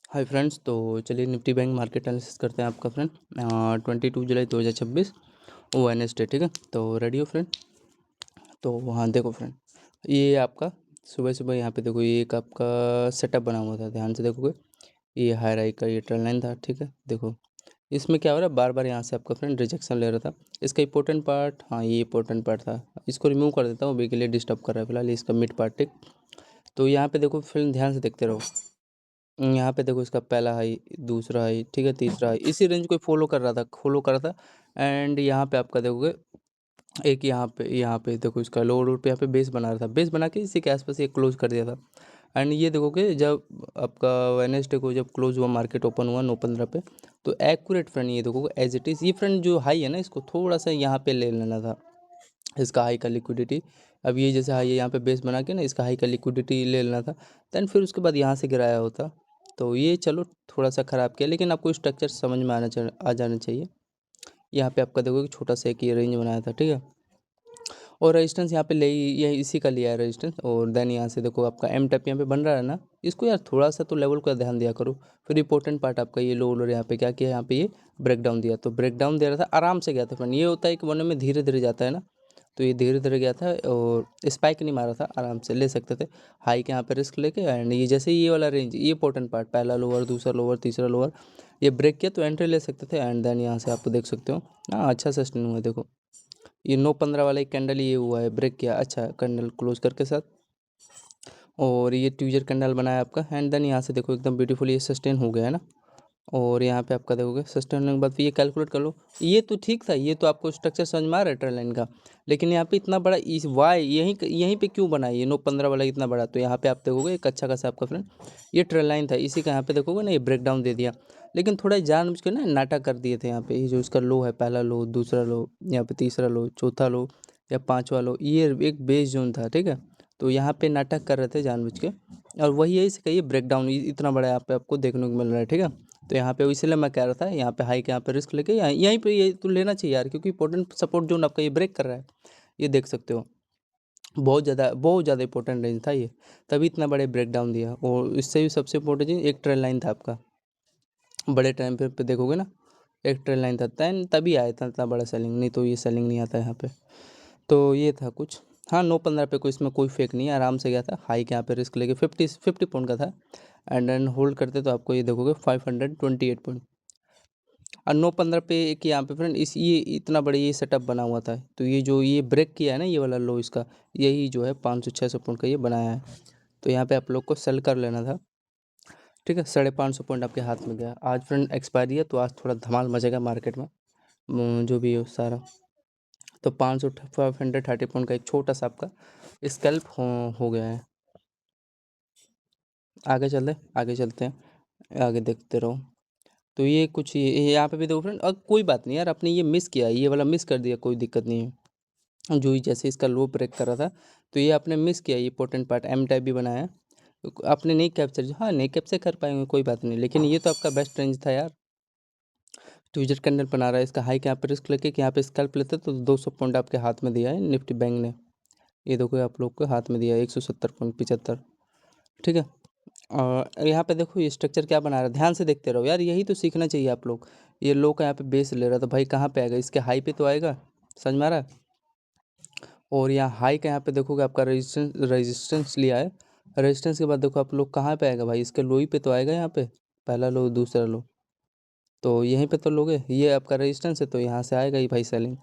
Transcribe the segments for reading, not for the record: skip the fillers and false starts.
Hi friends, तो चलिए Nifty bank market analysis करते हैं आपका फ्रेंड 22 जुलाई 2026 वेडनेसडे। ठीक है, तो रेडी हो फ्रेंड? तो हाँ देखो फ्रेंड, ये आपका सुबह सुबह यहाँ पे देखो, ये एक आपका सेटअप बना हुआ था। ध्यान से देखोगे, ये हाई राई का ये ट्रेंड लाइन था। ठीक है, देखो इसमें क्या हो रहा है, बार बार यहाँ से आपका फ्रेंड रिजेक्शन ले रहा था। इसका इंपॉर्टेंट पार्ट, हाँ ये इंपॉर्टेंट पार्ट था, इसको रिमूव कर देता हूँ अभी के लिए, डिस्टर्ब कर रहा है फिलहाल इसका मिड पार्ट। ठीक, तो यहाँ पे देखो फिल्म ध्यान से देखते रहो। यहाँ पे देखो इसका पहला हाई, दूसरा हाई, ठीक है, तीसरा हाई, इसी रेंज को फॉलो कर रहा था। एंड यहाँ पे आपका देखोगे एक यहाँ पे देखो इसका लोअर रूट पे यहाँ पे बेस बना रहा था, बेस बना के इसी के आसपास ये क्लोज कर दिया था। एंड ये देखोगे जब आपका वेडनेसडे को जब क्लोज हुआ, मार्केट ओपन हुआ 9:15 पे, तो एक्यूरेट फ्रेंड ये देखोगे एज इट इज़, ये फ्रेंड जो हाई है ना, इसको थोड़ा सा यहाँ पे ले लेना था, इसका हाई का लिक्विडिटी। अब ये जैसे हाई है, यहाँ पे बेस बना के ना इसका हाई का लिक्विडिटी ले लेना था। दैन फिर उसके बाद यहाँ से गिराया होता, तो ये चलो थोड़ा सा ख़राब किया, लेकिन आपको स्ट्रक्चर समझ में आ जाना चाहिए। यहाँ पे आपका देखो कि छोटा सा एक ये रेंज बनाया था, ठीक है, और रेजिस्टेंस यहाँ पे ले, ये इसी का लिया है रेजिस्टेंस। और देन यहाँ से देखो आपका एम टैप यहाँ पे बन रहा है ना, इसको यार थोड़ा सा तो लेवल का ध्यान दिया करो। फिर इंपॉर्टेंट पार्ट आपका ये लोअर यहाँ पे क्या किया, यहाँ पे ये ब्रेक डाउन दिया, तो ब्रेक डाउन दे रहा था, आराम से गया था फ्रेंड। ये होता है कि वन में धीरे धीरे जाता है ना, तो ये धीरे धीरे गया था और स्पाइक नहीं मारा था, आराम से ले सकते थे हाई के यहाँ पे रिस्क लेके। एंड ये जैसे ये वाला रेंज, ये इंपॉर्टेंट पार्ट, पहला लोअर, दूसरा लोअर, तीसरा लोअर, ये ब्रेक किया तो एंट्री ले सकते थे। एंड देन यहाँ से आप देख सकते हो, हाँ अच्छा सस्टेन हुआ है। देखो ये 9:15 वाला एक कैंडल ये हुआ है, ब्रेक किया, अच्छा कैंडल क्लोज करके साथ, और ये ट्यूजर कैंडल बनाया आपका। एंड देन यहाँ से देखो एकदम ब्यूटीफुल ये सस्टेन हो गया है ना। और यहाँ पे आपका देखोगे सस्टेन होने के बाद फिर ये कैलकुलेट कर लो, ये तो ठीक था, ये तो आपको स्ट्रक्चर समझ में आ रहा है ट्रेंड लाइन का। लेकिन यहाँ पे इतना बड़ा इस वाई यहीं पे क्यों बना ये 9:15 वाला इतना बड़ा, तो यहाँ पे आप देखोगे एक अच्छा खासा आपका फ्रेंड ये ट्रेंड लाइन था, इसी का यहाँ पे देखोगे ना ये ब्रेक डाउन दे दिया। लेकिन थोड़ा जानबूझ के ना नाटक कर दिए थे यहाँ पे, ये जो इसका लो है, पहला लो, दूसरा लो, यहाँ पे तीसरा लो, चौथा लो या पाँचवा लो, ये एक बेस जोन था, ठीक है। तो यहाँ पे नाटक कर रहे थे जानबूझ के, और वही है इसका ये ब्रेक डाउन इतना बड़ा यहाँ पे आपको देखने को मिल रहा है, ठीक है। तो यहाँ पे इसलिए मैं कह रहा था यहाँ पे हाई के यहाँ पे रिस्क लेके यहीं पे ये तो लेना चाहिए यार, क्योंकि इंपॉर्टेंट सपोर्ट जोन आपका ये ब्रेक कर रहा है, ये देख सकते हो। बहुत ज़्यादा इंपॉर्टेंट रेंज था ये, तभी इतना बड़े ब्रेक डाउन दिया। और इससे भी सबसे इंपॉर्टेंट चीज़ एक ट्रेंड लाइन था आपका, बड़े टाइम पे देखोगे ना, एक ट्रेंड लाइन था, तभी आया था इतना बड़ा सेलिंग, नहीं तो ये सेलिंग नहीं आता यहाँ पे। तो ये था कुछ, हाँ 9:15 पे कोई इसमें कोई फेक नहीं है, आराम से गया था हाई के यहाँ पे रिस्क लेके 50 पॉइंट का था। एंड देन होल्ड करते तो आपको ये देखोगे 528 पॉइंट। और 9:15 पे एक यहाँ पे फ्रेंड इस ये इतना बड़ा ये सेटअप बना हुआ था, तो ये जो ये ब्रेक किया है ना ये वाला लो, इसका यही जो है 500-600 पॉइंट का ये बनाया है। तो यहाँ पे आप लोग को सेल कर लेना था, ठीक है। 550 पॉइंट आपके हाथ में गया। आज फ्रेंड एक्सपायरी है, तो आज थोड़ा धमाल मचेगा मार्केट में, जो भी हो सारा। तो 530 पॉइंट का एक छोटा सा आपका स्कैल्प हो गया है। आगे चलते हैं, आगे देखते रहो। तो ये कुछ ये यहाँ पे भी देखो फ्रेंड, कोई बात नहीं यार, आपने ये मिस किया, ये वाला मिस कर दिया, कोई दिक्कत नहीं है। जो ही जैसे इसका लो ब्रेक कर रहा था, तो ये आपने मिस किया, ये इंपॉर्टेंट पार्ट एम टाइप भी बनाया है, तो आपने नहीं कैप्चर, हाँ नहीं कैप्चर कर पाएंगे कोई बात नहीं, लेकिन ये तो आपका बेस्ट रेंज था यार। ट्विजर कैंडल बना रहा है, इसका हाई के यहाँ पे रिस्क लेके कि यहाँ पे स्कैल्प लेते तो 200 पॉइंट आपके हाथ में दिया है निफ्टी बैंक ने। ये देखो आप लोग को हाथ में दिया है 170.75, ठीक है। और यहाँ पे देखो ये स्ट्रक्चर क्या बना रहा है, ध्यान से देखते रहो यार, यही तो सीखना चाहिए आप लोग। ये लो का यहाँ पे बेस ले रहा था भाई, कहाँ पे आएगा, इसके हाई पे तो आएगा, समझ में आ रहा है। और यहाँ हाई का यहाँ पे देखोगे आपका रेजिस्टेंस लिया है, रेजिस्टेंस के बाद देखो आप लोग कहाँ पे आएगा भाई, इसके लो ही पे तो आएगा, यहाँ पे पहला लो, दूसरा लो, तो यहीं पे तो लोगे, ये आपका रेजिस्टेंस है, तो यहाँ से आएगा ही भाई सेलिंग।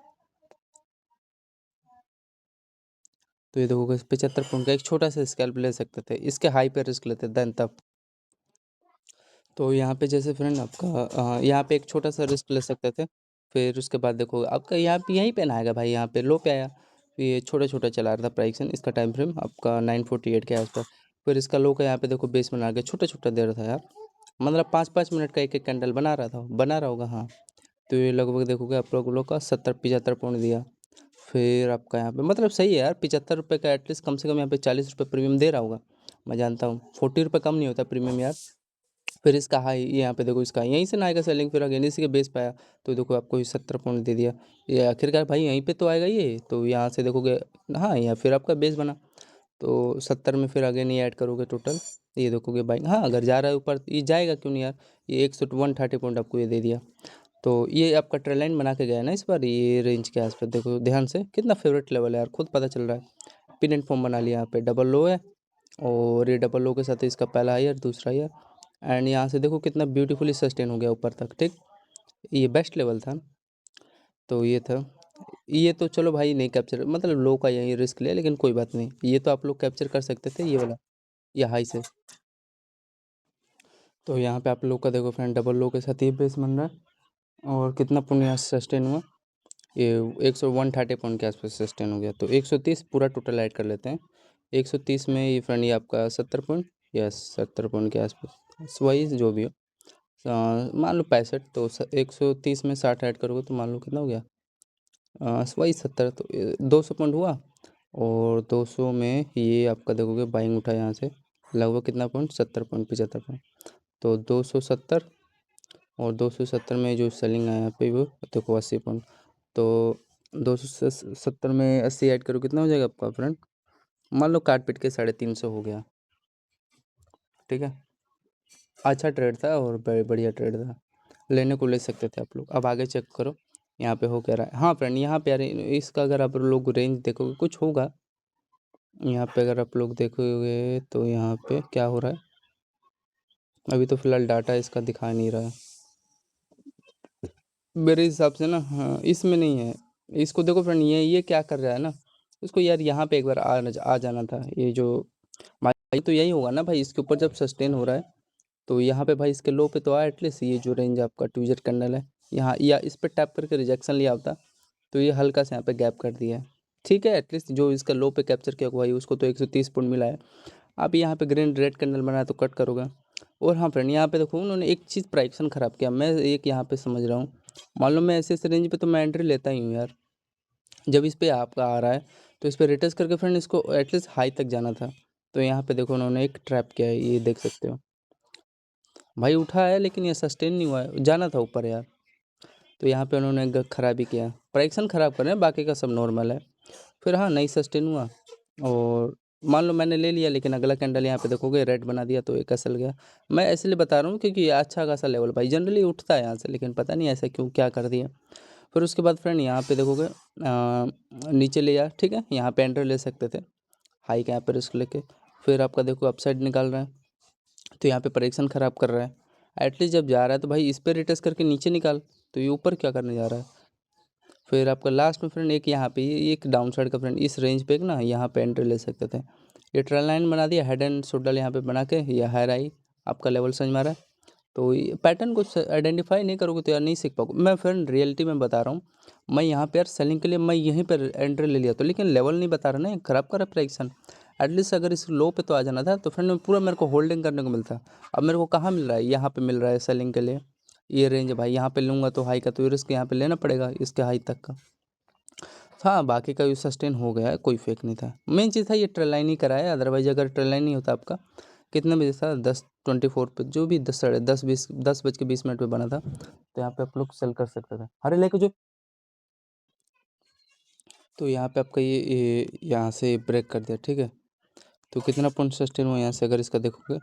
तो ये देखोगे 75 पॉइंट का एक छोटा सा स्कैल्प ले सकते थे, इसके हाई पे रिस्क लेते देन तब। तो यहाँ पे जैसे फ्रेंड आपका यहाँ पे एक छोटा सा रिस्क ले सकते थे। फिर उसके बाद देखो आपका यहाँ पे यहीं पे ना आएगा भाई, यहाँ पे लो पे आया, फिर ये छोटा छोटा चला रहा था प्राइक्सन, इसका टाइम फ्रेम आपका 9:48 के आसपास। फिर इसका लो का यहाँ पे देखो बेस बना के छोटा छोटा दे रहा था यार, मतलब 5-5 मिनट का एक एक कैंडल बना रहा होगा, हाँ। तो ये लगभग देखोगे आप लोग का 70-75 पॉइंट दिया। फिर आपका यहाँ पे मतलब सही है यार, 75 रुपये का एटलीस्ट कम से कम यहाँ पे 40 रुपये प्रीमियम दे रहा होगा, मैं जानता हूँ 40 रुपये कम नहीं होता प्रीमियम यार। फिर इसका हाई यहाँ पे देखो, इसका यहीं से ना आएगा सेलिंग, फिर अगेन इसी के बेस पाया, तो देखो आपको ये 70 पॉइंट दे दिया। ये आखिरकार भाई यहीं पे तो आएगा ये, तो यहाँ से देखोगे, हाँ या फिर आपका बेस बना, तो 70 में फिर अगेन ये ऐड करोगे टोटल ये देखोगे बाइंग, हाँ अगर जा रहा है ऊपर ये जाएगा क्यों नहीं यार, ये 130 पॉइंट आपको ये दे दिया। तो ये आपका ट्रेल लाइन बना के गया है ना इस बार, ये रेंज के आसपास देखो ध्यान से, कितना फेवरेट लेवल है यार, खुद पता चल रहा है। पिन एंड फॉर्म बना लिया, यहाँ पे डबल लो है और ये डबल लो के साथ इसका पहला ईयर दूसरा ईयर, एंड यहाँ से देखो कितना ब्यूटीफुली सस्टेन हो गया ऊपर तक, ठीक। ये बेस्ट लेवल था। तो ये था, ये तो चलो भाई नहीं कैप्चर, मतलब लो का यही रिस्क लिया, लेकिन कोई बात नहीं, ये तो आप लोग कैप्चर कर सकते थे ये वाला, ये हाई से। तो यहाँ पे आप लोग का देखो फ्रेंड डबल लो के साथ ये बेस बन रहा है, और कितना पॉइंट यहाँ सस्टेन हुआ, ये 130 पॉइंट के आसपास सस्टेन हो गया। तो 130 पूरा टोटल ऐड कर लेते हैं, 130 में ये फ्रेंड ये आपका 70 पॉइंट, यस 70 पॉइंट के आसपास वही जो भी हो, मान लो 65, तो 130 में 60 ऐड करोगे तो मान लो कितना हो गया, वही 70, तो 200 पॉइंट हुआ। और 200 में ये आपका देखोगे बाइंग उठा यहाँ से लगभग कितना पॉइंट, 70 पॉइंट 75 पॉइंट, तो 270, और 270 में जो सेलिंग आया यहाँ पे वो देखो 80 पॉइंट, तो 270 में 80 ऐड करो कितना हो जाएगा आपका फ्रेंड, मान लो काट पीट के 350 हो गया, ठीक है। अच्छा ट्रेड था और बढ़िया ट्रेड था, लेने को ले सकते थे आप लोग। अब आगे चेक करो यहाँ पे हो क्या रहा है। हाँ फ्रेंड यहाँ पे यार इसका अगर आप लोग रेंज देखोगे कुछ होगा, यहाँ पे अगर आप लोग देखोगे तो यहाँ पे क्या हो रहा है, अभी तो फिलहाल डाटा इसका दिखा नहीं रहा है मेरे हिसाब से ना, हाँ इसमें नहीं है। इसको देखो फ्रेंड ये क्या कर रहा है ना, इसको यार यहाँ पे एक बार आ जाना था, ये जो भाई तो यही होगा ना भाई, इसके ऊपर जब सस्टेन हो रहा है तो यहाँ पे भाई इसके लो पे तो आया एटलीस्ट, ये जो रेंज आपका ट्यूजर कैंडल है यहाँ, या इस पर टैप करके रिजेक्शन लिया होता, तो ये हल्का सा यहाँ पे गैप कर दिया है, ठीक है। एटलीस्ट जो इसका लो पे कैप्चर किया हुआ है उसको तो 130 पॉइंट मिला है। आप यहाँ पे ग्रीन रेड कैंडल बनाया तो कट करोगे। और हाँ फ्रेंड यहाँ पे देखो उन्होंने एक चीज़ प्राइक्सन ख़राब किया, मैं एक यहाँ पे समझ रहा हूँ, मान लो मैं ऐसे रेंज पे तो मैं एंट्री लेता ही हूँ यार, जब इस पे आपका आ रहा है तो इस पर रिटर्स करके फ्रेंड इसको एटलीस्ट हाई तक जाना था। तो यहाँ पे देखो उन्होंने एक ट्रैप किया है, ये देख सकते हो भाई, उठा है लेकिन ये सस्टेन नहीं हुआ है, जाना था ऊपर यार। तो यहाँ पे उन्होंने खराबी किया, प्राइक्सन ख़राब कर रहे हैं, बाकी का सब नॉर्मल है। फिर हाँ नहीं सस्टेन हुआ, और मान लो मैंने ले लिया, लेकिन अगला कैंडल यहाँ पे देखोगे रेड बना दिया तो एक असल गया। मैं इसलिए बता रहा हूँ क्योंकि ये अच्छा खासा लेवल भाई जनरली उठता है यहाँ से, लेकिन पता नहीं ऐसा क्यों क्या कर दिया। फिर उसके बाद फ्रेंड यहाँ पे देखोगे नीचे ले जा, ठीक है, यहाँ पे एंटर ले सकते थे हाई के यहाँ पे रिस्क लेके। फिर आपका देखो अपसाइड निकाल रहा है, तो यहाँ पे परेक्शन ख़राब कर रहा है। एटलीस्ट जब जा रहा है तो भाई इस पर रिटेस्ट करके नीचे निकाल, तो ये ऊपर क्या करने जा रहा है। फिर आपका लास्ट में फ्रेंड एक यहाँ पे ये एक डाउन साइड का फ्रेंड इस रेंज पे एक ना यहाँ पे एंट्री ले सकते थे। ये ट्रेल लाइन बना दिया, हेड एंड शोल्डर यहाँ पे बना के, या हायर आई आपका लेवल समझ में आ रहा है। तो ये पैटर्न को आइडेंटिफाई नहीं करोगे तो यार नहीं सीख पाओगे। मैं फ्रेंड रियलिटी में बता रहा हूँ, मैं यहाँ पे यार सेलिंग के लिए मैं यहीं पर एंट्री ले लिया, तो लेकिन लेवल नहीं बता रहा ना, ख़राब कर रहा प्राइक्सन। एटलीस्ट अगर इस लो पे तो आ जाना था, तो फ्रेंड पूरा मेरे को होल्डिंग करने को मिलता। अब मेरे को कहाँ मिल रहा है, यहाँ पे मिल रहा है सेलिंग के लिए। ये रेंज है भाई, यहाँ पे लूँगा तो हाई का तो रिस्क यहाँ पे लेना पड़ेगा इसके हाई तक का। हाँ बाकी का यूज सस्टेन हो गया है, कोई फेक नहीं था। मेन चीज़ था ये ट्रेल लाइन ही कराया, अदरवाइज अगर ट्रेल लाइन नहीं होता आपका, कितने बजे था 10:24 पे, जो भी 10 साढ़े 10 20 10:20 पे बना था, तो यहाँ पे आप लोग सेल कर सकते थे। अरे लेके जो, तो यहाँ पे आपका ये यहाँ से ब्रेक कर दिया, ठीक है। तो कितना पॉइंट सस्टेन हुआ यहाँ से अगर इसका देखोगे,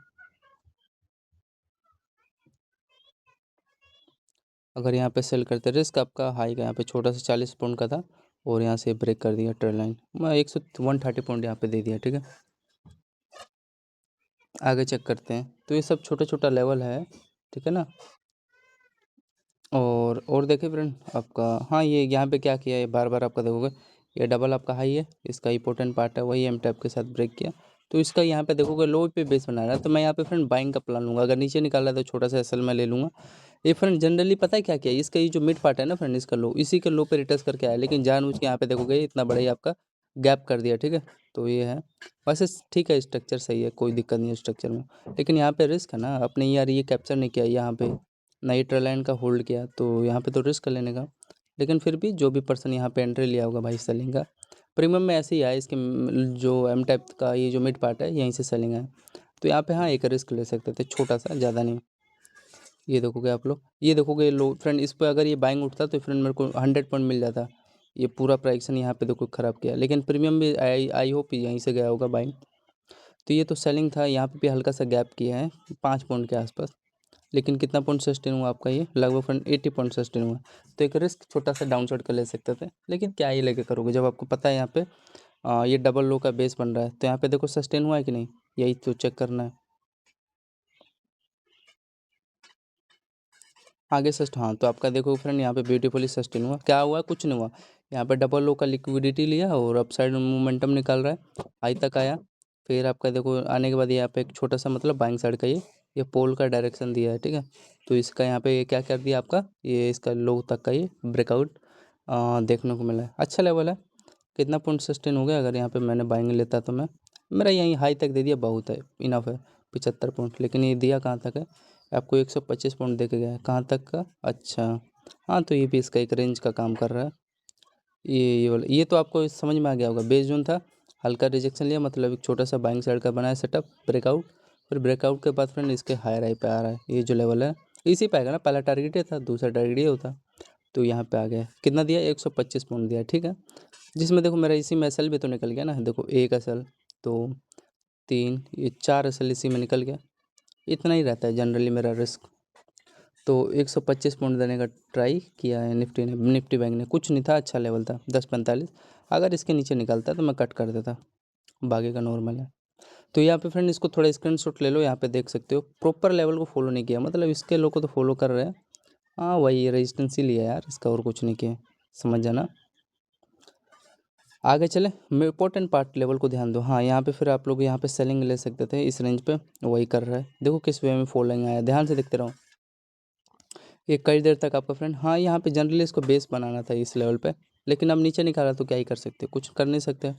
अगर यहाँ पे सेल करते रिस्क आपका हाई का यहाँ पे छोटा सा 40 पॉइंट का था, और यहाँ से ब्रेक कर दिया ट्रेल लाइन, मैं 130 पॉइंट यहाँ पे दे दिया, ठीक है। आगे चेक करते हैं, तो ये सब छोटा छोटा लेवल है, ठीक है ना। और देखिए फ्रेंड आपका, हाँ ये यहाँ पे क्या किया है, बार बार आपका देखोगे ये डबल आपका हाई है, इसका इंपॉर्टेंट पार्ट है, वही एम टैप के साथ ब्रेक किया, तो इसका यहाँ पे देखोगे लो पे बेस बना रहा है। तो मैं यहाँ पे फ्रेंड बाइंग का प्लान लूँगा, अगर नीचे निकाला तो छोटा सा एसएल में ले लूँगा। ये फ्रेंड जनरली पता है क्या किया है, इसका ये जो मिड पार्ट है ना फ्रेंड, इसका लो, इसी के लो पे रिटर्स करके आया, लेकिन जानबूझ के यहाँ पे देखोगे इतना बड़ा ही आपका गैप कर दिया, ठीक है। तो ये है, वैसे ठीक है स्ट्रक्चर सही है, कोई दिक्कत नहीं है स्ट्रक्चर में, लेकिन यहाँ पे रिस्क है ना, अपने यार ये कैप्चर नहीं किया यहाँ पे, नई ट्रेल लाइन का होल्ड किया, तो यहाँ पे तो रिस्क लेने का। लेकिन फिर भी जो भी पर्सन यहाँ पे एंट्री लिया होगा भाई सेलिंग का, प्रीमियम में ऐसे ही आया, इसके जो एम टाइप का ये जो मिड पार्ट है यहीं से सेलिंग है, तो यहाँ पे हाँ एक रिस्क ले सकते थे छोटा सा, ज़्यादा नहीं। ये देखोगे आप लोग, ये देखोगे लो फ्रेंड, इस पर अगर ये बाइंग उठता तो फ्रेंड मेरे को 100 पॉइंट मिल जाता। ये पूरा प्राइक्सन यहाँ पे देखो ख़राब किया, लेकिन प्रीमियम भी आई होप यहीं से गया होगा बाइंग। तो ये तो सेलिंग था, यहाँ पे भी हल्का सा गैप किया है 5 पॉइंट के आसपास, लेकिन कितना पॉइंट सस्टेन हुआ आपका, ये लगभग फ्रेंड 80 पॉइंट सस्टेन हुआ। तो एक रिस्क छोटा सा डाउन साइड का ले सकते थे, लेकिन क्या ही लेके करोगे जब आपको पता है यहाँ पे ये डबल लो का बेस बन रहा है। तो यहाँ पे देखो सस्टेन हुआ है कि नहीं, यही तो चेक करना है। आगे सस्ट हाँ, तो आपका देखो फ्रेंड यहाँ पे ब्यूटीफुली सस्टेन हुआ। क्या हुआ, कुछ नहीं हुआ, यहाँ पे डबल लो का लिक्विडिटी लिया और अपसाइड मोमेंटम निकाल रहा है, हाई तक आया। फिर आपका देखो आने के बाद यहाँ पे एक छोटा सा मतलब बाइंग साइड का ये पोल का डायरेक्शन दिया है, ठीक है। तो इसका यहाँ पे ये क्या कर दिया आपका, ये इसका लो तक का ये ब्रेकआउट देखने को मिला है, अच्छा लेवल है। कितना पॉइंट सस्टेन हो गया, अगर यहाँ पे मैंने बाइंग लेता तो मैं, मेरा यहीं हाई तक दे दिया, बहुत है, इनफ है 75 पॉइंट। लेकिन ये दिया कहाँ तक है आपको, 125 पॉइंट दे के गया है, कहाँ तक का, अच्छा। हाँ, तो ये भी इसका एक रेंज का काम कर रहा है। ये वाला ये तो आपको समझ में आ गया होगा, बेस जोन था, हल्का रिजेक्शन लिया, मतलब एक छोटा सा बाइंग साइड का बनाया सेटअप, ब्रेकआउट। फिर ब्रेकआउट के बाद फ्रेंड इसके हायर हाई पे आ रहा है, ये जो लेवल है इसी पे आएगा ना, पहला टारगेट ये था, दूसरा टारगेट ये होता। तो यहाँ पे आ गया, कितना दिया, 125 पॉइंट दिया, ठीक है। जिसमें देखो मेरा इसी में एसएल भी तो निकल गया ना, देखो एक एसएल, दो, तीन, ये 4 एसएल इसी में निकल गया। इतना ही रहता है जनरली मेरा रिस्क। तो 125 पॉइंट देने का ट्राई किया है निफ्टी ने, निफ्टी बैंक ने, कुछ नहीं था, अच्छा लेवल था 10:45। अगर इसके नीचे निकलता तो मैं कट कर देता, बाकी का नॉर्मल है। तो यहाँ पे फ्रेंड इसको थोड़ा स्क्रीनशॉट ले लो, यहाँ पे देख सकते हो प्रॉपर लेवल को फॉलो नहीं किया, मतलब इसके लोग को तो फॉलो कर रहे हैं। हाँ वही रेजिस्टेंस ही लिया यार इसका, और कुछ नहीं किया, समझ जाना। आगे चले, इंपॉर्टेंट पार्ट लेवल को ध्यान दो। हाँ, यहाँ पे फिर आप लोग यहाँ पे सेलिंग ले सकते थे इस रेंज पे, वही कर रहा है, देखो किस वे में फॉलोइंग आया, ध्यान से देखते रहो। ये कई देर तक आपका फ्रेंड, हाँ यहाँ पे जनरली इसको बेस बनाना था इस लेवल पे, लेकिन अब नीचे निकाला तो क्या ही कर सकते, कुछ कर नहीं सकते।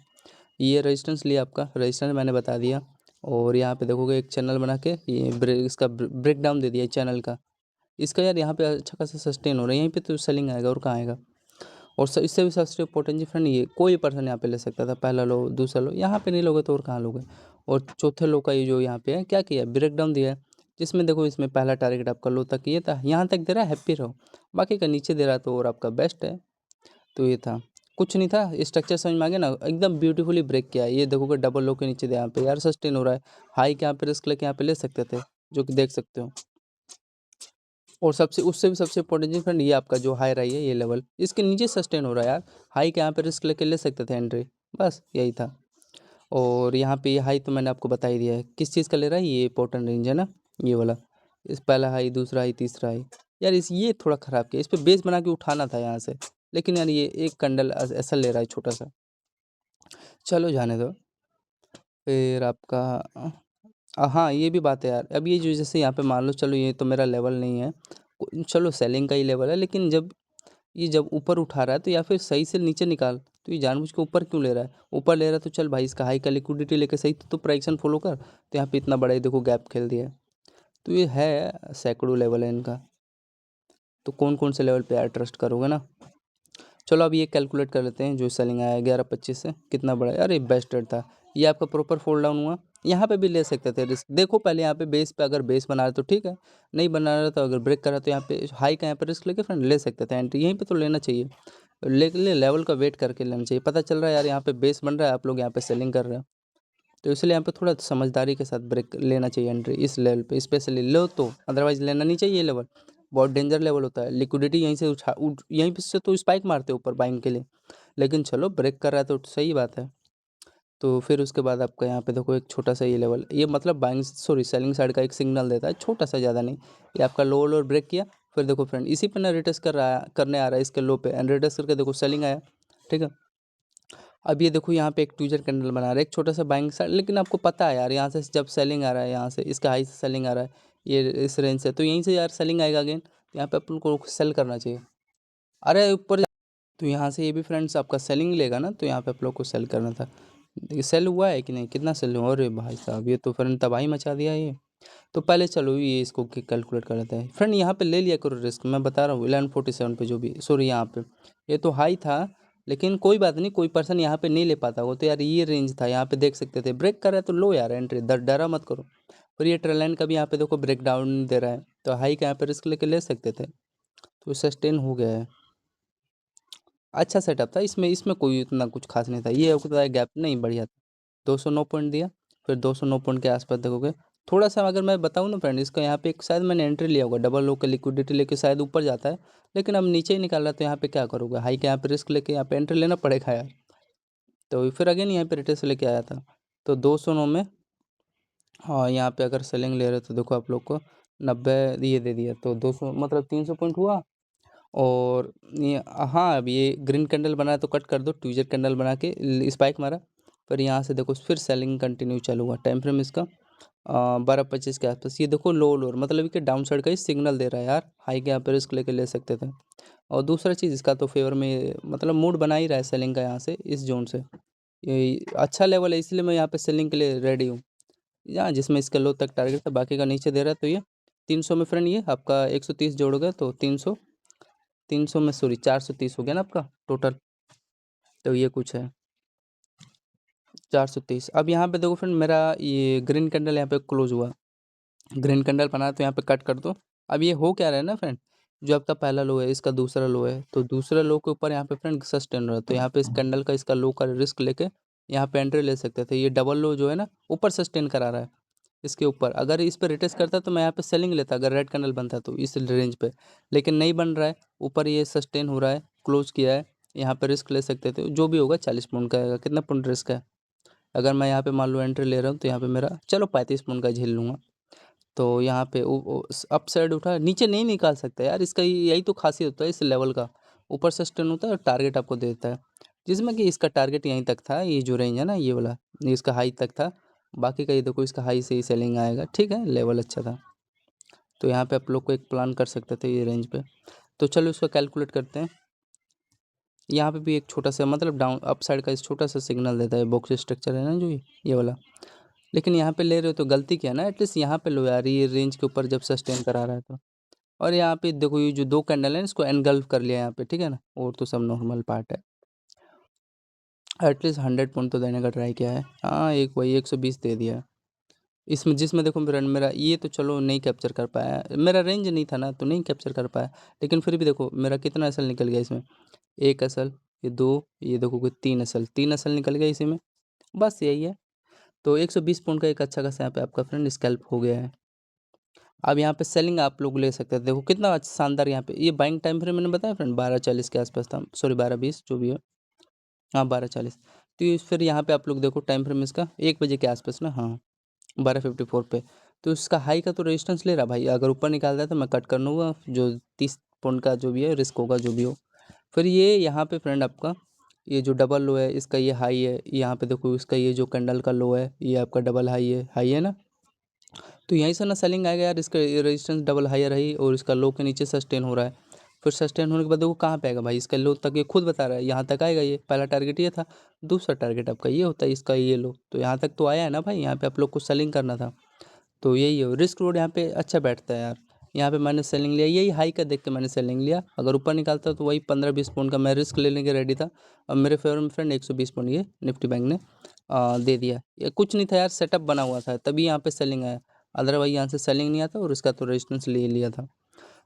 ये रेजिस्टेंस लिया, आपका रेजिस्टेंस मैंने बता दिया। और यहाँ पे देखोगे एक चैनल बना के ये इसका ब्रेक डाउन दे दिया चैनल का। इसका यार यहाँ पे अच्छा खासा सस्टेन हो रहा है, यहीं पे तो सेलिंग आएगा, और कहाँ आएगा। और इससे भी सबसे इंपॉर्टेंट जी फ्रेंड, ये कोई पर्सन यहाँ पे ले सकता था, पहला लो दूसरा लो, यहाँ पे नहीं लोगे तो और कहाँ लोगे। और चौथे लो का ये जो यहाँ पे है क्या किया, ब्रेक डाउन दिया है, जिसमें देखो इसमें पहला टारगेट आपका लो तक ये था, यहाँ तक दे रहा है, हैप्पी रहो। बाकी का नीचे दे रहा तो और आपका बेस्ट है। तो ये था, कुछ नहीं था, स्ट्रक्चर समझ में आ गया ना, एकदम ब्यूटीफुली ब्रेक किया है। ये देखोगे डबल लो के नीचे दे, यहाँ पे यार सस्टेन हो रहा है, हाई के यहाँ पे रिस्क लेके यहाँ पे ले सकते थे, जो कि देख सकते हो। और सबसे उससे भी सबसे इम्पोर्टेंट चीज़ फ्रेंड, ये आपका जो हाई रही है ये लेवल, इसके नीचे सस्टेन हो रहा है यार, हाई के यहाँ पे रिस्क लेके ले सकते थे एंट्री, बस यही था। और यहाँ पे ये हाई तो मैंने आपको बता ही दिया है, किस चीज़ का ले रहा है, ये इंपॉर्टेंट रेंज है ना, ये वाला। इस पहला हाई, दूसरा हाई, तीसरा हाई। यार इस ये थोड़ा ख़राब किया, इस पर बेस बना के उठाना था यहाँ से, लेकिन यार ये एक कंडल ऐसा ले रहा है छोटा सा, चलो जाने दो। फिर आपका हाँ, ये भी बात है यार, अब ये जो जैसे यहाँ पे मान लो, चलो ये तो मेरा लेवल नहीं है, चलो सेलिंग का ही लेवल है, लेकिन जब ये जब ऊपर उठा रहा है तो या फिर सही से नीचे निकाल, तो ये जानबूझ के ऊपर क्यों ले रहा है, ऊपर ले रहा है तो चल भाई इसका हाई का लिक्विडिटी लेके सही तो प्राइक्शन फॉलो कर। तो यहाँ पे इतना बड़ा ही देखो गैप खेल दिया है। तो ये है सैकड़ों लेवल है इनका, तो कौन कौन से लेवल पे यार ट्रस्ट करोगे ना। चलो अब ये कैलकुलेट कर लेते हैं, जो सेलिंग आया 11:25 से, कितना बड़ा है यार, ये बेस्ट रेट था। ये आपका प्रॉपर फोल्ड डाउन हुआ, यहाँ पे भी ले सकते थे रिस्क, देखो पहले यहाँ पे बेस पे अगर बेस बना रहे तो ठीक है, नहीं बना रहा तो अगर ब्रेक कर रहा तो यहाँ पे हाई का यहाँ पे रिस्क लेके फ्रेंड ले सकते थे एंट्री, यहीं पे तो लेना चाहिए, लेकिन लेवल का वेट करके लेना चाहिए। पता चल रहा है यार यहाँ पे बेस बन रहा है, आप लोग यहाँ पे सेलिंग कर रहे हो, तो इसलिए यहाँ पे थोड़ा समझदारी के साथ ब्रेक लेना चाहिए एंट्री इस लेवल पे, स्पेशली लो तो, अदरवाइज लेना नहीं चाहिए। ये लेवल बहुत डेंजर लेवल होता है, लिक्विडिटी यहीं से यहीं पे से तो स्पाइक मारते हैं ऊपर बाइंग के लिए, लेकिन चलो ब्रेक कर रहा है तो सही बात है। तो फिर उसके बाद आपका यहाँ पे देखो एक छोटा सा ये लेवल, ये मतलब बाइंग सॉरी सेलिंग साइड का एक सिग्नल देता है, छोटा सा, ज़्यादा नहीं। ये आपका लो और ब्रेक किया, फिर देखो फ्रेंड इसी पे ना रिटेस्ट कर रहा है, करने आ रहा है इसके लो पे, एंड रिटेस्ट करके देखो सेलिंग आया, ठीक है। अब ये देखो यहाँ पे एक ट्विजर कैंडल बना रहा है, एक छोटा सा बाइंग साइड, लेकिन आपको पता है यार यहाँ से जब सेलिंग आ रहा है, यहाँ से इसका हाई से सेलिंग आ रहा है, ये इस रेंज से, तो यहीं से यार सेलिंग आएगा अगेन, यहाँ पे अपन को सेल करना चाहिए। अरे ऊपर तो यहाँ से ये भी फ्रेंड्स आपका सेलिंग लेगा ना, तो यहाँ पे आप लोग को सेल करना था। देखिए सेल हुआ है कि नहीं, कितना सेल हुआ, अरे भाई साहब ये तो फ्रेंड तबाही मचा दिया ये। तो पहले चलो ये इसको कैलकुलेट कर लेते हैं फ्रेंड, यहाँ पे ले लिया करो रिस्क, मैं बता रहा हूँ 11:47 पे जो भी, सॉरी यहाँ पे ये तो हाई था, लेकिन कोई बात नहीं, कोई पर्सन यहाँ पे नहीं ले पाता वो तो यार, ये रेंज था, यहाँ पे देख सकते थे, ब्रेक कर रहा है तो लो यार एंट्री, डरा मत करो। और ये ट्रेल लाइन का भी यहाँ पे देखो ब्रेक डाउन दे रहा है, तो हाई का यहाँ पे रिस्क लेके ले सकते थे, तो सस्टेन हो गया है। अच्छा सेटअप था, इसमें इसमें कोई इतना कुछ खास नहीं था, ये होता है गैप नहीं बढ़िया था। 209 पॉइंट दिया, फिर 209 पॉइंट के आसपास देखोगे। थोड़ा सा अगर मैं बताऊँ ना फ्रेंड, इसका यहाँ पे एक शायद मैंने एंट्री लिया होगा, डबल लो का लिक्विडिटी लेके शायद ऊपर जाता है, लेकिन अब नीचे ही निकाल रहा है, तो यहाँ पे क्या करोगे, हाई के यहाँ पे रिस्क लेके यहाँ पे एंट्री लेना पड़ेगा यार। तो फिर अगेन यहाँ पे रिटेस्ट लेके आया था, तो 209 में हाँ यहाँ पे अगर सेलिंग ले रहे हो तो देखो आप लोग को 90 ये दे दिया, तो 200 मतलब 300 पॉइंट हुआ। और ये हाँ, अब ये ग्रीन कैंडल बना है तो कट कर दो, ट्यूजर कैंडल बना के स्पाइक मारा, फिर यहाँ से देखो फिर सेलिंग कंटिन्यू चालू हुआ। टाइम फ्रेम इसका 12:25 के आसपास, ये देखो लो लोअर मतलब कि डाउन साइड का ही सिग्नल दे रहा है यार, हाई के यहाँ पे रिस्क लेके ले सकते थे। और दूसरा चीज़ इसका तो फेवर में मतलब मूड बना ही रहा है सेलिंग का यहाँ से, इस जोन से ये अच्छा लेवल है, इसलिए मैं यहाँ पे सेलिंग के लिए रेडी हूँ। यहाँ जिसमें इसका लो तक टारगेट था, बाकी का नीचे दे रहा है, तो ये 300 में फ्रेंड ये आपका 130 जोड़ोगे तो 300, 300 में सॉरी 430 हो गया ना आपका टोटल, तो ये कुछ है 430। अब यहाँ पे देखो फ्रेंड, मेरा ये ग्रीन कैंडल यहाँ पे क्लोज हुआ, ग्रीन कैंडल बना तो यहाँ पे कट कर दो। अब ये हो क्या रहा है ना फ्रेंड, जो आपका पहला लो है इसका दूसरा लो है, तो दूसरे लो के ऊपर यहाँ पे फ्रेंड सस्टेन रहा है, तो यहाँ पे इस कैंडल का इसका लो का रिस्क लेके यहाँ पे एंट्री ले सकते थे। ये डबल लो जो है ना ऊपर सस्टेन करा रहा है इसके ऊपर, अगर इस पर रिटेस्ट करता तो मैं यहाँ पे सेलिंग लेता अगर रेड कैंडल बनता तो इस रेंज पे, लेकिन नहीं बन रहा है, ऊपर ये सस्टेन हो रहा है, क्लोज किया है, यहाँ पे रिस्क ले सकते थे, जो भी होगा 40 पॉइंट का आएगा। कितना पॉइंट रिस्क है, अगर मैं यहाँ पे मान लो एंट्री ले रहा हूँ तो यहाँ पे मेरा चलो 35 पॉइंट का झेल लूँगा। तो यहाँ पे अप साइड उठा, नीचे नहीं निकाल सकता यार, इसका यही तो खासियत होता है इस लेवल का, ऊपर सस्टेन होता है और टारगेट आपको दे देता है, जिसमें कि इसका टारगेट यहीं तक था, ये जो रेंज है ना ये वाला, ये इसका हाई तक था, बाकी का ये देखो इसका हाई से ही सेलिंग आएगा, ठीक है लेवल अच्छा था। तो यहाँ पे आप लोग को एक प्लान कर सकते थे ये रेंज पे। तो चलो इसको कैलकुलेट करते हैं। यहाँ पे भी एक छोटा सा मतलब डाउन अप साइड का इस छोटा सा सिग्नल देता है, बॉक्स स्ट्रक्चर है ना जो ये वाला, लेकिन यहाँ पे ले रहे हो तो गलती क्या ना, एटलीस्ट यहाँ पे लो यार, ये रेंज के ऊपर जब सस्टेन करा रहा है तो। और यहाँ पे देखो ये जो दो कैंडल है इसको एनगल्फ कर लिया यहाँ पे, ठीक है ना, और तो सब नॉर्मल पार्ट है। एटलीस्ट 100 पॉइंट तो देने का ट्राई किया है, हाँ एक वही 120 दे दिया है इसमें, जिसमें देखो मेरा ये तो चलो नहीं कैप्चर कर पाया, मेरा रेंज नहीं था ना तो नहीं कैप्चर कर पाया, लेकिन फिर भी देखो मेरा कितना असल निकल गया इसमें, एक असल, ये दो, ये देखो 3 असल निकल गया इसी में, बस यही है। तो 120 पॉइंट का एक अच्छा खासा यहाँ पे आपका फ्रेंड स्कैल्प हो गया है। अब यहाँ पे सेलिंग आप लोग ले सकते हैं, देखो कितना शानदार यहाँ पे ये बाइंग टाइम फ्रेम मैंने बताया फ्रेंड 12:40 के आसपास था, सॉरी 12:20 जो भी है, हाँ 12:40। तो ये फिर यहाँ पे आप लोग देखो टाइम फ्रेम इसका 1 बजे के आसपास ना, हाँ 12:54 पे, तो इसका हाई का तो रेजिस्टेंस ले रहा भाई, अगर ऊपर निकालता है तो मैं कट कर लूँगा, जो 30 पॉइंट का जो भी है रिस्क होगा जो भी हो। फिर ये यहाँ पे फ्रेंड आपका ये जो डबल लो है इसका ये हाई है, यहाँ पे देखो इसका ये जो कैंडल का लो है ये आपका डबल हाई है ना, तो यहीं से ना सेलिंग आएगा यार, इसका रेजिस्टेंस डबल हायर रही और इसका लो के नीचे सस्टेन हो रहा है, फिर सस्टेन होने के बाद देखो कहाँ पे आएगा भाई, इसका लो तक ये खुद बता रहा है, यहाँ तक आएगा, ये पहला टारगेट ये था, दूसरा टारगेट आपका ये होता है इसका ये लो, तो यहाँ तक तो आया है ना भाई, यहाँ पे आप लोग को सेलिंग करना था। तो यही है रिस्क रोड यहाँ पे अच्छा बैठता है यार, यहाँ पे मैंने सेलिंग लिया, यही हाई का देख के मैंने सेलिंग लिया, अगर ऊपर निकालता तो वही 15-20 पॉइंट का मैं रिस्क लेने के रेडी था। अब मेरे फेवर में फ्रेंड 120 पॉइंट ये निफ्टी बैंक ने दे दिया, ये कुछ नहीं था यार, सेटअप बना हुआ था तभी यहाँ पे सेलिंग आया, अदरवाइज यहाँ से सेलिंग नहीं आता और इसका तो रेजिस्टेंस ले लिया था।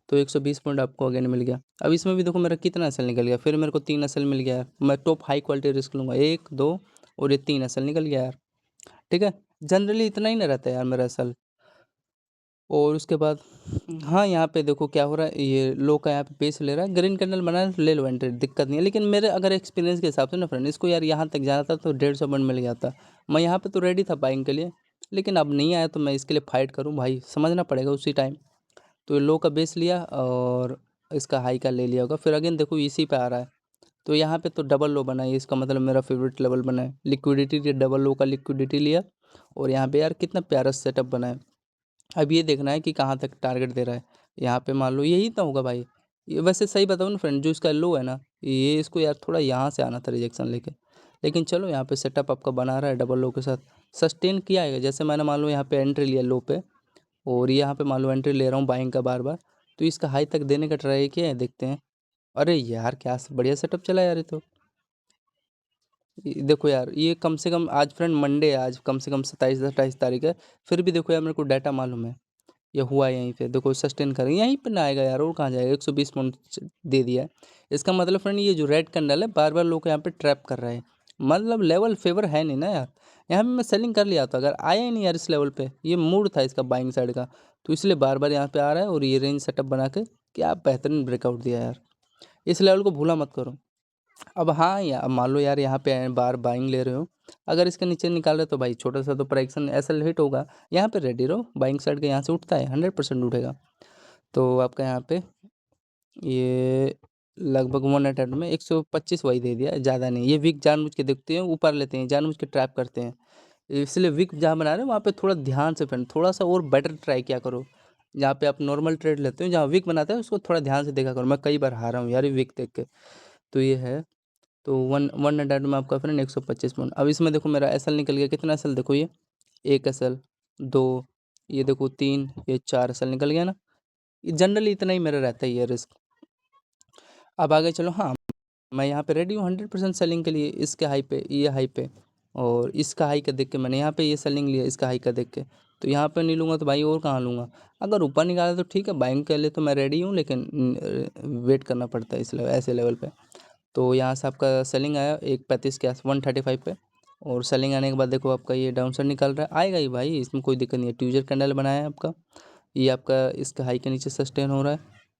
तो 120 पॉइंट आपको अगेन मिल गया। अब इसमें भी देखो मेरा कितना असल निकल गया, फिर मेरे को 3 असल मिल गया है, मैं टॉप हाई क्वालिटी रिस्क लूँगा, 1 2 और ये 3 असल निकल गया यार, ठीक है। जनरली इतना ही ना रहता है यार मेरा असल। और उसके बाद हाँ यहाँ पे देखो क्या हो रहा है, ये लो का यहाँ पे पेस ले रहा है, ग्रीन कैंडल बना है ले लो एंट्री, दिक्कत नहीं है, लेकिन मेरे अगर एक्सपीरियंस के हिसाब से ना फ्रेंड इसको यार यहाँ तक जाना था तो 150 पॉइंट मिल जाता, मैं यहाँ पे तो रेडी था बाइंग के लिए, लेकिन अब नहीं आया तो मैं इसके लिए फाइट करूँ भाई, समझना पड़ेगा उसी टाइम। तो ये लो का बेस लिया और इसका हाई का ले लिया होगा, फिर अगेन देखो इसी पे आ रहा है, तो यहाँ पे तो डबल लो बना है, इसका मतलब मेरा फेवरेट लेवल बना है, लिक्विडिटी डबल लो का लिक्विडिटी लिया, और यहाँ पे यार कितना प्यारा सेटअप बना है। अब ये देखना है कि कहाँ तक टारगेट दे रहा है, यहाँ पे मान लो यही तो होगा भाई, ये वैसे सही बताऊँ ना फ्रेंड, जो इसका लो है ना ये इसको यार थोड़ा यहाँ से आना था रिजेक्शन लेके, लेकिन चलो यहाँ पे सेटअप आपका बना रहा है डबल लो के साथ, सस्टेन किया है, जैसे मैंने मान लो यहाँ पे एंट्री लिया लो पे, और ये यहाँ पे मान लो एंट्री ले रहा हूँ बाइंग का बार बार, तो इसका हाई तक देने का ट्राई किया है, देखते हैं। अरे यार क्या बढ़िया सेटअप चला यार ये तो, देखो यार ये कम से कम आज फ्रेंड मंडे है, आज कम से कम 27-28 तारीख है, फिर भी देखो यार मेरे को डाटा मालूम है ये हुआ यहीं पे, देखो सस्टेन कर यहीं पे ना आएगा यार, और कहाँ जाएगा, 120 पॉइंट दे दिया है। इसका मतलब फ्रेंड ये जो रेड कैंडल है बार बार लोग यहाँ पे ट्रैप कर रहे हैं, मतलब लेवल फेवर है नहीं ना यार, यहाँ पे मैं सेलिंग कर लिया था, अगर आया ही नहीं यार इस लेवल पे, ये मूड था इसका बाइंग साइड का, तो इसलिए बार बार यहाँ पे आ रहा है। और ये रेंज सेटअप बना के क्या बेहतरीन ब्रेकआउट दिया यार, इस लेवल को भूला मत करो। अब हाँ यार, मान लो यार यहाँ पे बार बाइंग ले रहे हो, अगर इसके नीचे निकाल रहे हो तो भाई छोटा सा तो प्राइक्शन ऐसा हिट होगा। यहाँ पे रेडी रहो, बाइंग साइड का यहाँ से उठता है 100% उठेगा। तो आपका यहाँ पे ये लगभग 1 अटेम्प्ट में 125 वही दे दिया, ज़्यादा नहीं। ये विक जानबूझ के देखते हैं, ऊपर लेते हैं, जानबूझ के ट्रैप करते हैं, इसलिए विक जहाँ बना रहे हैं वहाँ पे थोड़ा ध्यान से फ्रेंड, थोड़ा सा और बेटर ट्राई किया करो। जहाँ पे आप नॉर्मल ट्रेड लेते हो, जहाँ विक बनाते हैं उसको थोड़ा ध्यान से देखा करो। मैं कई बार हारा हूँ यार विक देख के। तो ये है, तो वन वन अटेम्प्ट में आपका फ्रेंड 125 पॉइंट। अब इसमें देखो मेरा एसएल निकल गया, कितना एसएल देखो, ये 1 एसएल, 2, ये देखो 3, ये 4 एसएल निकल गया ना। ये जनरली इतना ही मेरा रहता है ये रिस्क। अब आगे चलो, हाँ मैं यहाँ पे रेडी हूँ 100% सेलिंग के लिए, इसके हाई पे, ये हाई पे, और इसका हाई का देख के मैंने यहाँ पे ये सेलिंग लिया, इसका हाई का देख के। तो यहाँ पे नहीं लूँगा तो भाई और कहाँ लूँगा। अगर ऊपर निकाला तो ठीक है, बाइंग के लिए तो मैं रेडी हूँ, लेकिन वेट करना पड़ता है इस लेवल, ऐसे लेवल पे। तो यहाँ से आपका सेलिंग आया 135 के आस 135 पे, और सेलिंग आने के बाद देखो आपका ये डाउन साइड निकल रहा है, आएगा ही भाई, इसमें कोई दिक्कत नहीं है। ट्यूजर कैंडल बनाया है आपका, ये आपका इसका हाई के नीचे सस्टेन हो रहा है,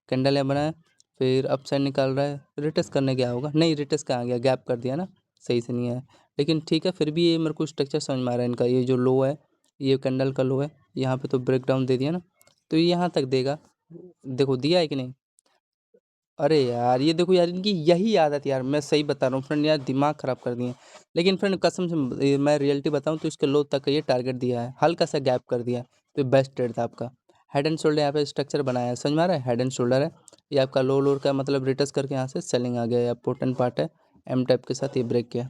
कैंडल है बनाया, फिर अप साइड निकाल रहा है। रिटेस्ट करने गया होगा, नहीं रिटेस्ट कहाँ गया, गैप कर दिया ना, सही से नहीं आया। लेकिन ठीक है, फिर भी ये मेरे को स्ट्रक्चर समझ में आ रहा है इनका। ये जो लो है, ये कैंडल का लो है, यहाँ पे तो ब्रेक डाउन दे दिया ना, तो ये यहाँ तक देगा। देखो दिया है कि नहीं। अरे यार ये देखो यार, इनकी यही आदत यार, मैं सही बता रहा हूँ फ्रेंड, यार दिमाग ख़राब कर दिए। लेकिन फ्रेंड कसम से मैं रियलिटी बताऊँ तो इसके लो तक ये टारगेट दिया है, हल्का सा गैप कर दिया, तो बेस्ट ट्रेड था आपका। हेड एंड शोल्डर यहाँ पे स्ट्रक्चर बनाया है, समझ में आ रहा है, हेड एंड शोल्डर है ये आपका। लो लोअर का मतलब रिटर्स करके यहाँ से सेलिंग आ गया, या पोर्टन पार्ट है, एम टाइप के साथ ये ब्रेक किया,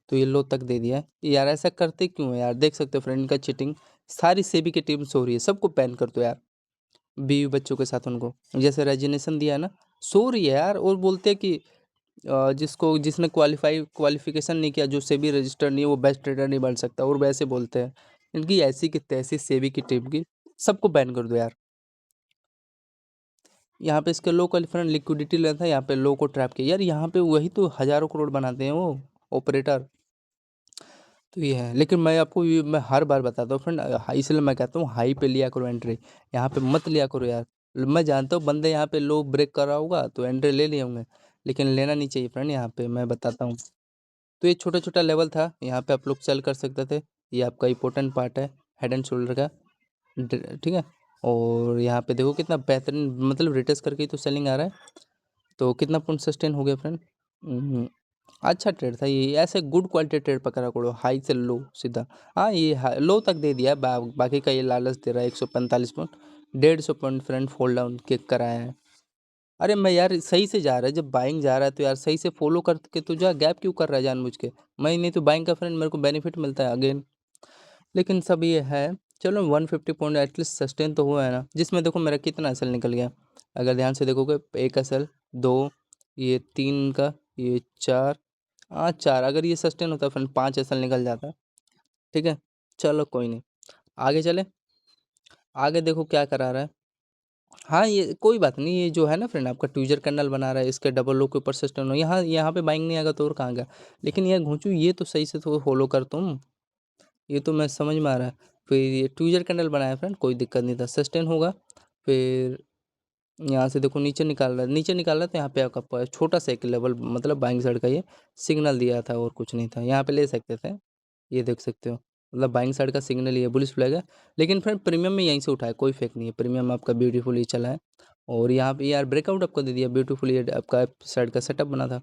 तो ये लो तक दे दिया है। यार ऐसा करते क्यों है यार, देख सकते हो फ्रेंड इनका चीटिंग, सारी सेबी की टीम सो रही है, सबको बैन कर दो यार, बीवी बच्चों के साथ उनको, जैसे रेजिग्नेशन दिया है ना, सो रही है यार। और बोलते हैं कि जिसको जिसने क्वालिफिकेशन नहीं किया, जो सेबी रजिस्टर्ड नहीं है, वो बेस्ट ट्रेडर नहीं बन सकता, और वैसे बोलते हैं। इनकी ऐसी की तैसी सेबी की टीम की, सबको बैन कर दो यार। यहाँ पे इसके लो क्वालिफाइड लिक्विडिटी लेता है, यहाँ पे लो को ट्रैप किया यार, यहाँ पे वही तो हज़ारों करोड़ बनाते हैं वो ऑपरेटर। तो ये है, लेकिन मैं आपको ये मैं हर बार बताता हूँ फ्रेंड, हाई, इसलिए मैं कहता हूँ हाई पे लिया करो एंट्री, यहाँ पे मत लिया करो यार। मैं जानता हूँ बंदे यहाँ पे लो ब्रेक कर रहा होगा तो एंट्री ले लिए होंगे, लेकिन लेना नहीं चाहिए फ्रेंड, यहाँ पे मैं बताता हूँ। तो ये छोटा छोटा लेवल था, यहाँ पे आप लोग सेल कर सकते थे। ये आपका इंपॉर्टेंट पार्ट है हेड एंड शोल्डर का, ठीक है। और यहाँ पे देखो कितना बेहतरीन, मतलब रिटेस्ट करके ही तो सेलिंग आ रहा है। तो कितना पॉइंट सस्टेन हो गया फ्रेंड। अच्छा ट्रेड था ये, ऐसे गुड क्वालिटी ट्रेड पकड़ा करो, हाई से लो सीधा। हाँ ये लो तक दे दिया है, बाकी का ये लालच दे रहा है 145 point, 150 point friend fold down kick कराया है। अरे मैं यार सही से जा रहा है, जब बाइंग जा रहा है तो यार सही से फॉलो करके तो जा, गैप क्यों कर रहा है जानबूझ के। मैं नहीं तो बाइंग का फ्रेंड मेरे को बेनिफिट मिलता है अगेन। लेकिन सब ये है, चलो 150 पॉइंट एटलीस्ट सस्टेन तो हुआ है ना, जिसमें देखो मेरा कितना एसएल निकल गया, अगर ध्यान से देखोगे, 1 एसएल, 2, ये 3 का, ये 4, हाँ 4, अगर ये सस्टेन होता फ्रेंड 5 एसएल निकल जाता। ठीक है, चलो कोई नहीं, आगे चले। आगे देखो क्या करा रहा है। हाँ ये कोई बात नहीं, ये जो है ना फ्रेंड आपका ट्यूजर कैंडल बना रहा है, इसके डबल लो के ऊपर सस्टेन हो, यहाँ यहाँ पे बाइंग नहीं आएगा तो और कहाँ गया। लेकिन ये घूंचू, ये तो सही से तो फॉलो कर तुम, ये तो मैं समझ में आ रहा है। फिर ये ट्यूजर कैंडल बनाया फ्रेंड, कोई दिक्कत नहीं था, सस्टेन होगा। फिर यहाँ से देखो नीचे निकाल रहा है, नीचे निकाल रहा है, तो यहाँ पे आपका छोटा सा एक लेवल, मतलब बाइंग साइड का ये सिग्नल दिया था, और कुछ नहीं था, यहाँ पे ले सकते थे। ये देख सकते हो, मतलब बाइंग साइड का सिग्नल, ये बुलिश फ्लैग है। लेकिन फ्रेंड प्रीमियम में यहीं से उठाया, कोई फेक नहीं है, प्रीमियम आपका ब्यूटीफुल ये चला है। और यहाँ पे यार ब्रेकआउट आपको दे दिया ब्यूटीफुल, ये आपका साइड का सेटअप बना था।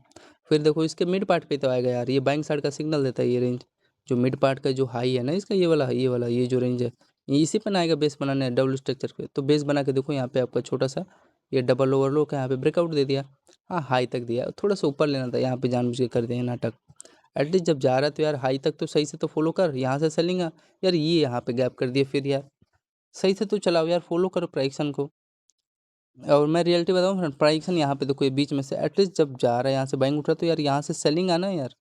फिर देखो इसके मिड पार्ट पे तो आएगा यार, ये बाइंग साइड का सिग्नल देता है, ये रेंज जो मिड पार्ट का जो हाई है ना इसका, ये वाला ये जो रेंज है, ये इसी पर आएगा बेस बनाने डबल स्ट्रक्चर पे। तो बेस बना के देखो, यहाँ पे आपका छोटा सा ये डबल ओवरलो का यहाँ पे ब्रेकआउट दे दिया। हाँ हाई तक दिया, थोड़ा सा ऊपर लेना था, यहाँ पे जानबूझ के कर दिया नाटक। एटलीस्ट जब जा रहा है तो यार हाई तक तो सही से तो फॉलो कर, यहाँ से सेलिंग यार, ये यहाँ पे गैप कर दिया, फिर यार सही से तो चलाओ यार, फॉलो करो प्राइक्सन को। और मैं रियलिटी बताऊँ फ्रेंड, प्राइक्सन यहाँ पे देखो ये बीच में से एटलीस्ट जब जा रहा है, यहाँ से बाइंग उठ रहा है, तो यार यहाँ से सेलिंग आना यार,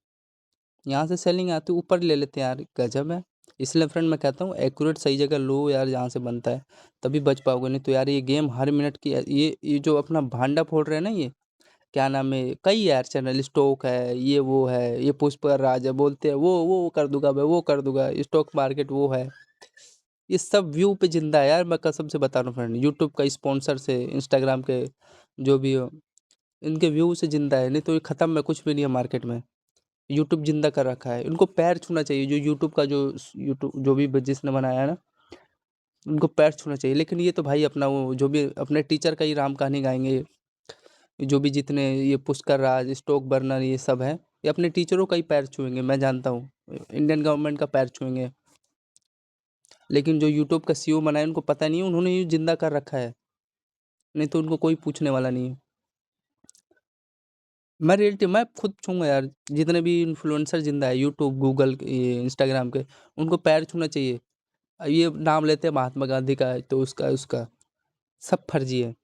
यहाँ से सेलिंग आती ऊपर ले लेते हैं यार, गजब है। इसलिए फ्रेंड मैं कहता हूँ एक्यूरेट सही जगह लो यार, जहाँ से बनता है तभी बच पाओगे, नहीं तो यार ये गेम हर मिनट की, ये जो अपना भांडा फोड़ रहे हैं ना, ये क्या नाम है, कई यार चैनल, स्टॉक है, ये वो है, ये पुष्कर राज है, बोलते हैं वो कर दूंगा मैं, वो कर दूंगा, स्टॉक मार्केट वो है। ये सब व्यू पे जिंदा है यार, मैं कसम से बता रहा हूँ फ्रेंड, यूट्यूब का स्पॉन्सर से, इंस्टाग्राम के जो भी हो, इनके व्यू से जिंदा है, नहीं तो ये खत्म है, कुछ भी नहीं है मार्केट में। यूट्यूब जिंदा कर रखा है, इनको पैर छूना चाहिए, जो यूट्यूब का जो यूट्यूब जो भी जिसने बनाया है ना, उनको पैर छूना चाहिए। लेकिन ये तो भाई अपना वो जो भी अपने टीचर का ही राम कहानी गाएंगे, जो भी जितने ये पुष्कर राज, स्टॉक बर्नर, ये सब है, ये अपने टीचरों का ही पैर छुएंगे, मैं जानता हूँ, इंडियन गवर्नमेंट का पैर छुएंगे। लेकिन जो यूट्यूब का सीईओ बना है, उनको पता नहीं है, उन्होंने ये जिंदा कर रखा है, नहीं तो उनको कोई पूछने वाला नहीं है। मैं रियलिटी मैं खुद छूंगा यार, जितने भी इन्फ्लुएंसर जिंदा है, यूट्यूब, गूगल, ये इंस्टाग्राम के, उनको पैर छूना चाहिए। अब ये नाम लेते हैं महात्मा गांधी का, तो उसका उसका सब फर्जी है।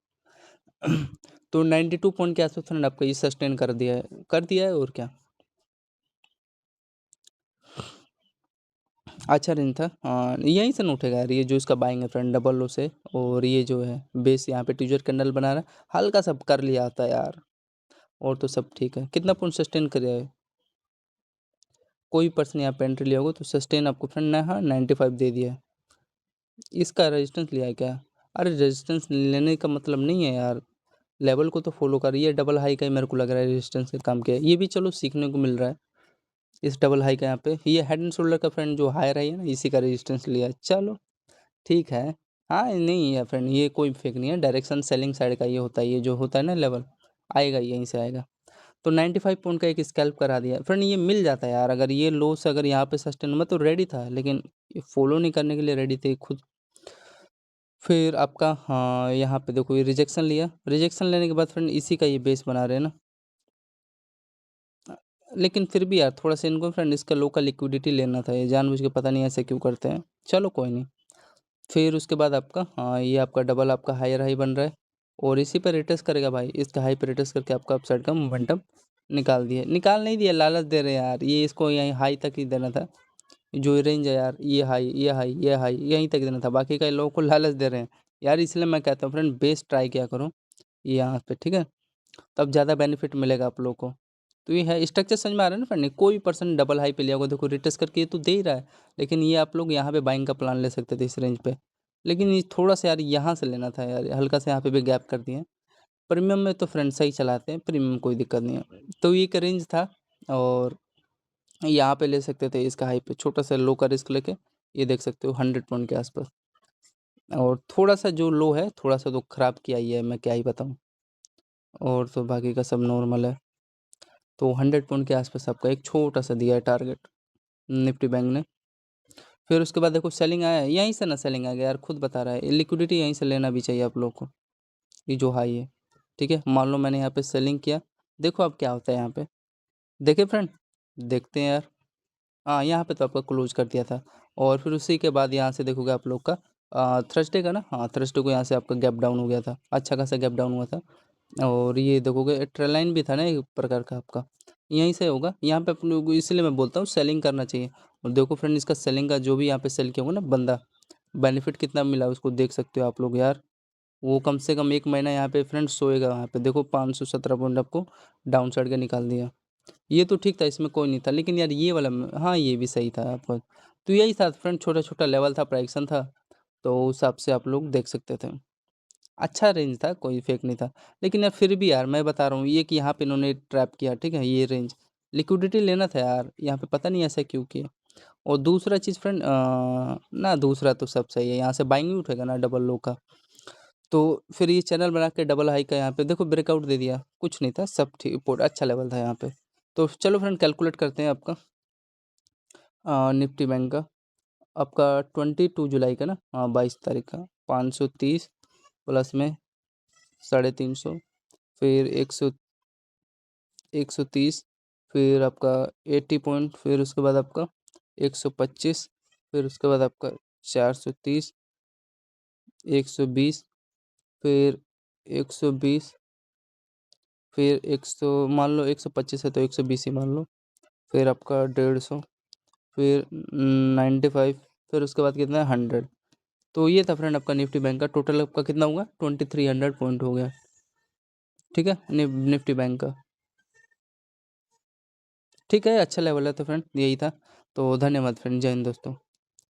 तो 92 पॉइंट के आसपास फ्रेंड आपका ये सस्टेन कर दिया है, और क्या। अच्छा रेंज था, यहीं से उठेगा यार, ये जो इसका बाइंग है फ्रेंड, डबल लो से, और ये जो है बेस यहाँ पे ट्यूजर कैंडल बना रहा है, हल्का सा कर लिया आता है यार, और तो सब ठीक है। कितना पॉइंट सस्टेन कर है, कोई पर्सन यहाँ पे एंट्री लिया होगा तो सस्टेन आपको फ्रेंड ना, हाँ 95 दे दिया है। इसका रेजिस्टेंस लिया है क्या, अरे रेजिस्टेंस लेने का मतलब नहीं है यार, लेवल को तो फॉलो कर, ये डबल हाई का ही मेरे को लग रहा है रेजिस्टेंस का काम किया है, ये भी चलो सीखने को मिल रहा है। इस डबल हाई का यहाँ पे ये हेड एंड शोल्डर का फ्रेंड जो हाई रही है ना, इसी का रेजिस्टेंस लिया है, चलो ठीक है। हाँ नहीं है फ्रेंड, ये कोई फेक नहीं है, डायरेक्शन सेलिंग साइड का ये होता है, ये जो होता है ना लेवल, आएगा यहीं से आएगा। तो 95 पॉइंट का एक स्कैल्प करा दिया फ्रेंड, ये मिल जाता है यार, अगर ये लो से अगर यहाँ पे सस्टेन, मैं तो रेडी था, लेकिन ये फॉलो नहीं करने के लिए रेडी थे खुद। फिर आपका हाँ यहाँ पे देखो, ये रिजेक्शन लिया, रिजेक्शन लेने के बाद फ्रेंड इसी का ये बेस बना रहे हैं ना, लेकिन फिर भी यार थोड़ा सा इनको फ्रेंड इसका लोकल लिक्विडिटी लेना था, ये जानबूझ के पता नहीं ऐसे क्यों करते हैं, चलो कोई नहीं। फिर उसके बाद आपका हाँ, ये आपका डबल आपका हायर हाई बन रहा है, और इसी पर रिटेस्ट करेगा भाई, इसका हाई पर रिटेस्ट करके आपका अपसाइड का मोमेंटम निकाल नहीं दिया, लालच दे रहे हैं यार, ये इसको यहीं हाई तक ही देना था, जो रेंज है यार, ये हाई, ये हाई, ये हाई, यहीं तक देना था, बाकी कई लोगों को लालच दे रहे हैं यार, इसलिए मैं कहता हूँ फ्रेंड बेस ट्राई किया करो ये यहाँ पे, ठीक है, तब ज़्यादा बेनिफिट मिलेगा आप लोगों को। तो ये है स्ट्रक्चर, समझ में आ रहा है ना फ्रेंड, कोई पर्सन डबल हाई पे लिया होगा, देखो रिटेस्ट करके ये तो दे ही रहा है, लेकिन ये आप लोग यहाँ पे बाइंग का प्लान ले सकते थे इस रेंज पे, लेकिन ये थोड़ा सा यार यहाँ से लेना था यार, हल्का सा यहाँ पे भी गैप कर दिए। प्रीमियम में तो फ्रेंड सही चलाते हैं, प्रीमियम कोई दिक्कत नहीं है, तो ये एक रेंज था, और यहाँ पे ले सकते थे इसका हाई पे, छोटा सा लो का रिस्क लेके, ये देख सकते हो 100 पॉइंट के आसपास, और थोड़ा सा जो लो है, थोड़ा सा तो ख़राब किया ही है, मैं क्या ही बताऊँ, और तो बाकी का सब नॉर्मल है। तो 100 पॉइंट के आसपास आपका एक छोटा सा दिया है टारगेट निफ्टी बैंक ने। फिर उसके बाद देखो सेलिंग आया है, यहीं से ना सेलिंग आ गया यार, खुद बता रहा है, लिक्विडिटी यहीं से लेना भी चाहिए आप लोग को, ये जो हाई है, ठीक है, मान लो मैंने यहाँ पे सेलिंग किया, देखो अब क्या होता है यहाँ पे, देखे फ्रेंड, देखते हैं यार, हाँ यहाँ पे तो आपका क्लोज कर दिया था, और फिर उसी के बाद यहाँ से देखोगे आप लोग का थर्सडे का ना, हाँ थर्सडे को यहाँ से आपका गैप डाउन हो गया था, अच्छा खासा गैप डाउन हुआ था, और ये देखोगे ट्रेल लाइन भी था ना एक प्रकार का आपका, यहीं से होगा, यहाँ पे आप लोग को, इसलिए मैं बोलता हूँ सेलिंग करना चाहिए। और देखो फ्रेंड इसका सेलिंग का जो भी यहाँ पे सेल किया होगा ना बंदा, बेनिफिट कितना मिला उसको देख सकते हो आप लोग यार, वो कम से कम 1 महीना यहाँ पे फ्रेंड सोएगा, वहाँ पे देखो 517 पॉइंट आपको डाउन साइड का निकाल दिया, ये तो ठीक था, इसमें कोई नहीं था, लेकिन यार ये वाला हाँ ये भी सही था आपका, तो यही था फ्रेंड, छोटा छोटा लेवल था, प्राइक्सन था, तो उस हिसाब से आप लोग देख सकते थे, अच्छा रेंज था, कोई फेक नहीं था। लेकिन यार फिर भी यार मैं बता रहा हूँ, ये कि यहाँ पे इन्होंने ट्रैप किया, ठीक है, ये रेंज लिक्विडिटी लेना था यार, यहाँ पे पता नहीं ऐसा क्यों किया। और दूसरा चीज़ फ्रेंड, ना दूसरा तो सब सही है, यहाँ से बाइंग भी उठेगा ना डबल लो का, तो फिर ये चैनल बना के डबल हाई का यहाँ पे देखो ब्रेकआउट दे दिया, कुछ नहीं था, सब ठीक, अच्छा लेवल था यहाँ पे। तो चलो फ्रेंड कैलकुलेट करते हैं आपका निफ्टी बैंक का, आपका 22 जुलाई का ना, हाँ 22 तारीख का, 530 प्लस में 350, फिर 130, फिर आपका 80 पॉइंट, फिर उसके बाद आपका 125, फिर उसके बाद आपका 430, 120, फिर 120, फिर 100, मान लो 125 है तो 120 ही मान लो, फिर आपका 150, फिर 95, फिर उसके बाद कितना है 100। तो ये था फ्रेंड आपका निफ्टी बैंक का टोटल, आपका कितना हुआ 2300 पॉइंट हो गया। ठीक है, निफ्टी बैंक का। ठीक है, अच्छा लेवल है तो फ्रेंड यही था। तो धन्यवाद फ्रेंड, जय हिंद दोस्तों।